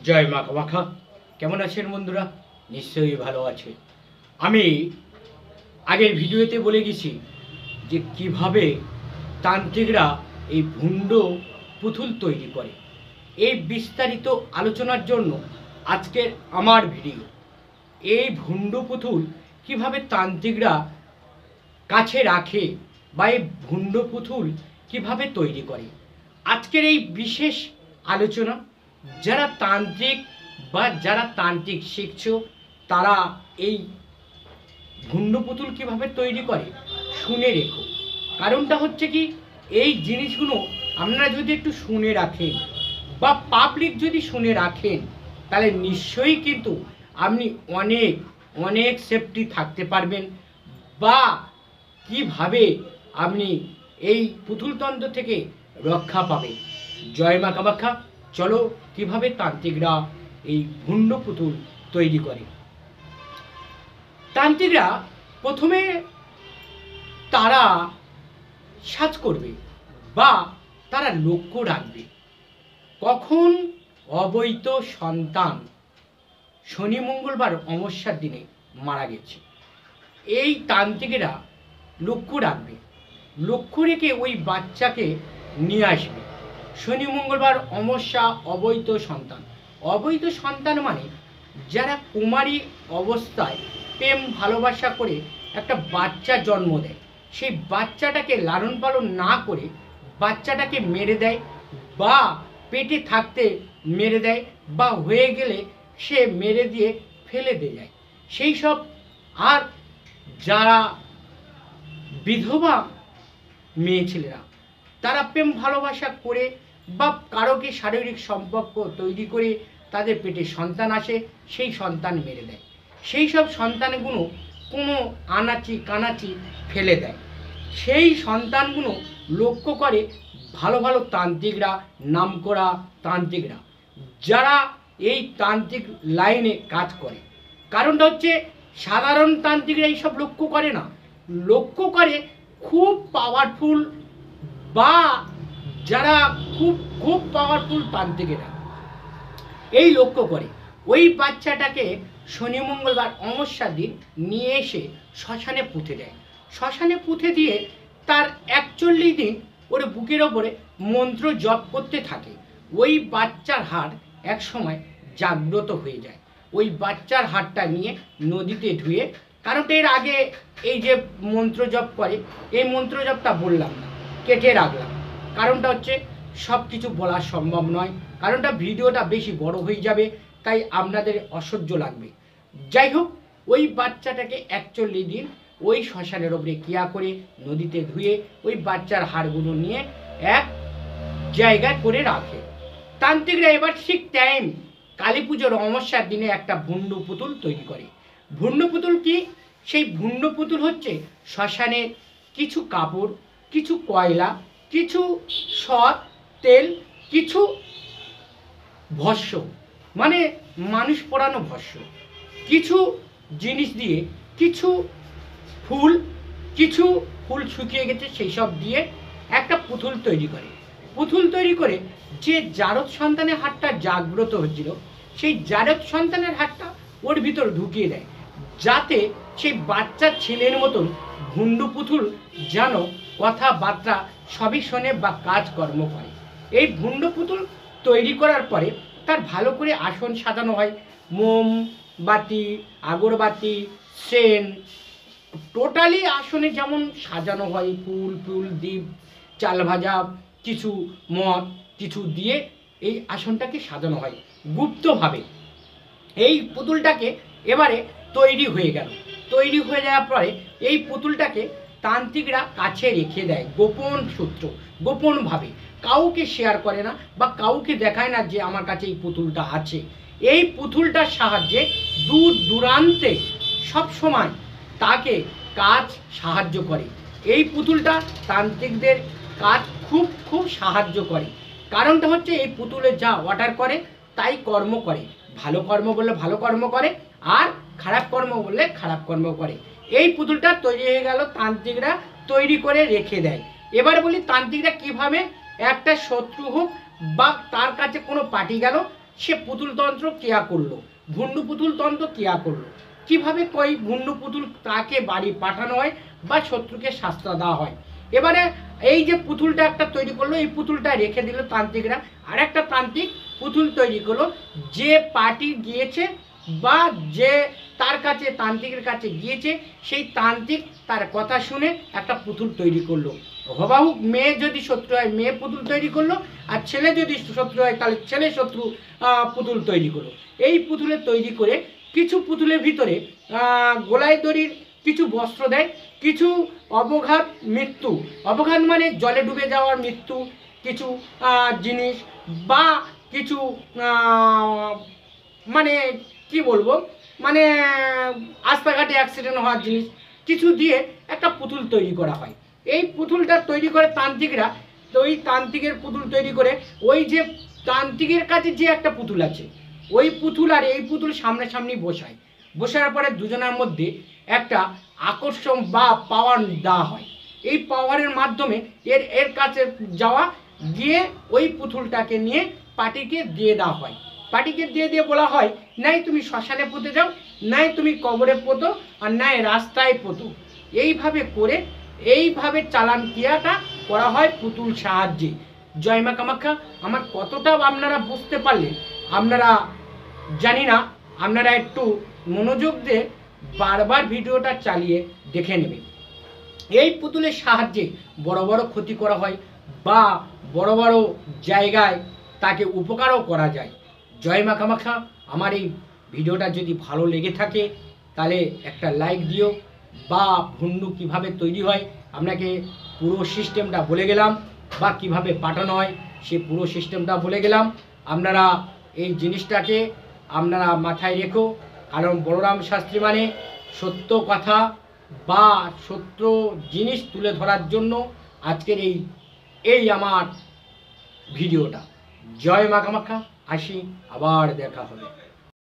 জয় মা কামাখ্যা। কেমন আছেন বন্ধুরা? নিশ্চয়ই ভালো আছে। আমি আগের ভিডিওতে বলে গেছি যে কিভাবে তান্ত্রিকরা এই ভুণ্ড পুতুল তৈরি করে। এই বিস্তারিত আলোচনার জন্য আজকের আমার ভিডিও। এই ভুণ্ড পুতুল কিভাবে তান্ত্রিকরা কাছে রাখে বা এই ভুণ্ড পুতুল কিভাবে তৈরি করে, আজকের এই বিশেষ আলোচনা। যারা তান্ত্রিক বা যারা তান্ত্রিক শিখছো তারা এই ভুণ্ড পুতুল কিভাবে তৈরি করে শুনে রেখো। কারণটা হচ্ছে কি, এই জিনিসগুলো আপনারা যদি একটু শুনে রাখেন বা পাবলিক যদি শুনে রাখেন তাহলে নিশ্চয়ই কিন্তু আপনি অনেক অনেক সেফটি থাকতে পারবেন, বা কিভাবে আপনি এই পুতুলতন্ত্র থেকে রক্ষা পাবেন। জয় মা কামাখ্যা। চলো কিভাবে তান্ত্রিকরা এই ভুণ্ড পুতুল তৈরি করে। তান্ত্রিকরা প্রথমে তারা সাজ করবে বা তারা লক্ষ্য রাখবে কখন অবৈধ সন্তান শনি মঙ্গলবার অমাবস্যার দিনে মারা গেছে। এই তান্ত্রিকেরা লক্ষ্য রাখবে, লক্ষ্য রেখে ওই বাচ্চাকে নিয়ে আসবে। শনি মঙ্গলবার অমাবস্যা অবৈধ সন্তান, অবৈধ সন্তান মানে যারা কুমারী অবস্থায় প্রেম ভালোবাসা করে একটা বাচ্চা জন্ম দেয়, সেই বাচ্চাটাকে লালন পালন না করে বাচ্চাটাকে মেরে দেয়, বা পেটে থাকতে মেরে দেয়, বা হয়ে গেলে সে মেরে দিয়ে ফেলে দিয়ে যায়। সেই সব। আর যারা বিধবা মেয়ে ছেলেরা তারা প্রেম ভালোবাসা করে বা কারোকে শারীরিক সম্পর্ক তৈরি করে তাদের পেটে সন্তান আসে, সেই সন্তান মেরে দেয়। সেই সব সন্তানগুলো কোনো আনাচি কানাচি ফেলে দেয়। সেই সন্তানগুলো লক্ষ্য করে ভালো ভালো তান্ত্রিকরা, নামকরা তান্ত্রিকরা, যারা এই তান্ত্রিক লাইনে কাজ করে। কারণটা হচ্ছে সাধারণ তান্ত্রিকরা এইসব লক্ষ্য করে না, লক্ষ্য করে খুব পাওয়ারফুল বা যারা খুব খুব পাওয়ারফুল তান্ত্রিকেরা এই লক্ষ্য করে ওই বাচ্চাটাকে শনি মঙ্গলবার অমাবস্যার দিন নিয়ে এসে শ্মশানে পুঁতে দেয়। শ্মশানে পুঁতে দিয়ে তার 41 দিন ওর বুকের ওপরে মন্ত্র জপ করতে থাকে। ওই বাচ্চার হাড় এক সময় জাগ্রত হয়ে যায়। ওই বাচ্চার হাড়টা নিয়ে নদীতে ধুয়ে, কারণ এর আগে এই যে মন্ত্র জপ করে এই মন্ত্র জপটা বললাম না, কেটে রাখলাম। কারণটা হচ্ছে সব কিছু বলা সম্ভব নয়, কারণটা ভিডিওটা বেশি বড় হয়ে যাবে, তাই আপনাদের অসহ্য লাগবে। যাই হোক, ওই বাচ্চাটাকে 41 দিন ওই শ্মশানের ওপরে ক্রিয়া করে নদীতে ধুয়ে ওই বাচ্চার হাড়গুলো নিয়ে এক জায়গায় করে রাখে। তান্ত্রিকরা এবার ঠিক টাইম কালী পুজোর অমাবস্যার দিনে একটা ভুণ্ড পুতুল তৈরি করে। ভুণ্ড পুতুল কি? সেই ভুণ্ড পুতুল হচ্ছে শ্মশানে কিছু কাপড়, কিছু কয়লা, কিছু সৎ তেল, কিছু ভস্য মানে মানুষ পোড়ানো ভস্য, কিছু জিনিস দিয়ে, কিছু ফুল, কিছু ফুল শুকিয়ে গেছে সেই সব দিয়ে একটা পুতুল তৈরি করে। পুতুল তৈরি করে যে জারদ সন্তানের হাতটা জাগ্রত হচ্ছিল সেই জারদ সন্তানের হাতটা ওর ভিতর ঢুকিয়ে দেয়, যাতে সেই বাচ্চা ছেলের মতন ভুণ্ড পুতুল যেন কথাবার্তা সবই শোনে বা কাজকর্ম করে। এই ভুণ্ড পুতুল তৈরি করার পরে তার ভালো করে আসন সাজানো হয়, মোমবাতি, আগরবাতি, সেন, টোটালি আসনে যেমন সাজানো হয়, ফুল ফুল দ্বীপ, চাল ভাজা, কিছু মদ কিছু দিয়ে এই আসনটাকে সাজানো হয় গুপ্তভাবে। এই পুতুলটাকে এবারে তৈরি হয়ে গেল। তৈরি হয়ে যাওয়ার পরে এই পুতুলটাকে তান্ত্রিকরা কাছে রেখে দেয় গোপন সূত্র, গোপনভাবে, কাউকে শেয়ার করে না বা কাউকে দেখায় না যে আমার কাছে এই পুতুলটা আছে। এই পুতুলটার সাহায্যে দূর দূরান্তে সব সময় তাকে কাজ সাহায্য করে। এই পুতুলটা তান্ত্রিকদের কাজ খুব খুব সাহায্য করে। কারণটা হচ্ছে এই পুতুলে যা অর্ডার করে তাই কর্ম করে। ভালো কর্ম বললে ভালো কর্ম করে, আর খারাপ কর্ম বললে খারাপ কর্ম করে। এই পুতুলটা তৈরি হয়ে গেল, তান্ত্রিকরা তৈরি করে রেখে দেয়। এবার বলি তান্ত্রিকরা কিভাবে একটা শত্রু হোক বা তার কাছে কোনো পার্টি গেল সে পুতুলতন্ত্র কেয়া করলো, ভুন্ডু পুতুল তন্ত্র কেয়া করলো, কিভাবে কই ভুন্ডু পুতুল তাকে বাড়ি পাঠানো হয় বা শত্রুকে শাস্তি দেওয়া হয়। এবারে এই যে পুতুলটা একটা তৈরি করলো, এই পুতুলটা রেখে দিল তান্ত্রিকরা, আর একটা তান্ত্রিক পুতুল তৈরি করলো, যে পার্টি গিয়েছে বা যে তার কাছে তান্ত্রিকের কাছে গিয়েছে সেই তান্ত্রিক তার কথা শুনে একটা পুতুল তৈরি করলো। হবাহু মেয়ে যদি শত্রু হয় মেয়ে পুতুল তৈরি করলো, আর ছেলে যদি শত্রু হয় তাহলে ছেলে শত্রু পুতুল তৈরি করলো। এই পুতুলে তৈরি করে কিছু পুতুলের ভিতরে গোলায় দড়ির কিছু বস্ত্র দেয়, কিছু অবঘাত মৃত্যু, অবঘাত মানে জলে ডুবে যাওয়ার মৃত্যু, কিছু জিনিস বা কিছু মানে কি বলবো, মানে রাস্তাঘাটে অ্যাক্সিডেন্ট হওয়ার জিনিস কিছু দিয়ে একটা পুতুল তৈরি করা হয়। এই পুতুলটা তৈরি করে তান্ত্রিকরা, তো ওই তান্ত্রিকের পুতুল তৈরি করে ওই যে তান্ত্রিকের কাছে যে একটা পুতুল আছে ওই পুতুল আর এই পুতুল সামনাসামনি বসায়, বসার পরে দুজনের মধ্যে একটা আকর্ষণ বা পাওয়ার দেওয়া হয়। এই পাওয়ারের মাধ্যমে এর এর কাছে যাওয়া গিয়ে ওই পুতুলটাকে নিয়ে পার্টিকে দিয়ে দেওয়া হয়। পার্টিকে দিয়ে বলা হয়, নাই তুমি শ্মশানে পুঁতে যাও, নাই তুমি কবরে পোতো, আর নাই রাস্তায় পোতো। এইভাবে করে এইভাবে চালান ক্রিয়াটা করা হয় পুতুল সাহায্যে। জয় মা কামাখ্যা। আমার কতটা আপনারা বুঝতে পারলেন আপনারা জানি না, আপনারা একটু মনোযোগ দিয়ে বারবার ভিডিওটা চালিয়ে দেখে নেবেন। এই পুতুলের সাহায্যে বড় বড় ক্ষতি করা হয় বা বড় বড় জায়গায় তাকে উপকারও করা যায়। জয় মা কামাখ্যা। আমার এই ভিডিওটা যদি ভালো লেগে থাকে তাহলে একটা লাইক দিও, বা ভুন্ডু কিভাবে তৈরি হয় আপনাকে পুরো সিস্টেমটা বলে গেলাম, বা কিভাবে পাঠানো হয় সে পুরো সিস্টেমটা বলে গেলাম। আপনারা এই জিনিসটাকে আপনারা মাথায় রেখো, কারণ বলরাম শাস্ত্রী মানে সত্য কথা বা সত্য জিনিস তুলে ধরার জন্য আজকের এই আমার ভিডিওটা। জয় মা কামাখ্যা। আসি, আবার দেখা হবে।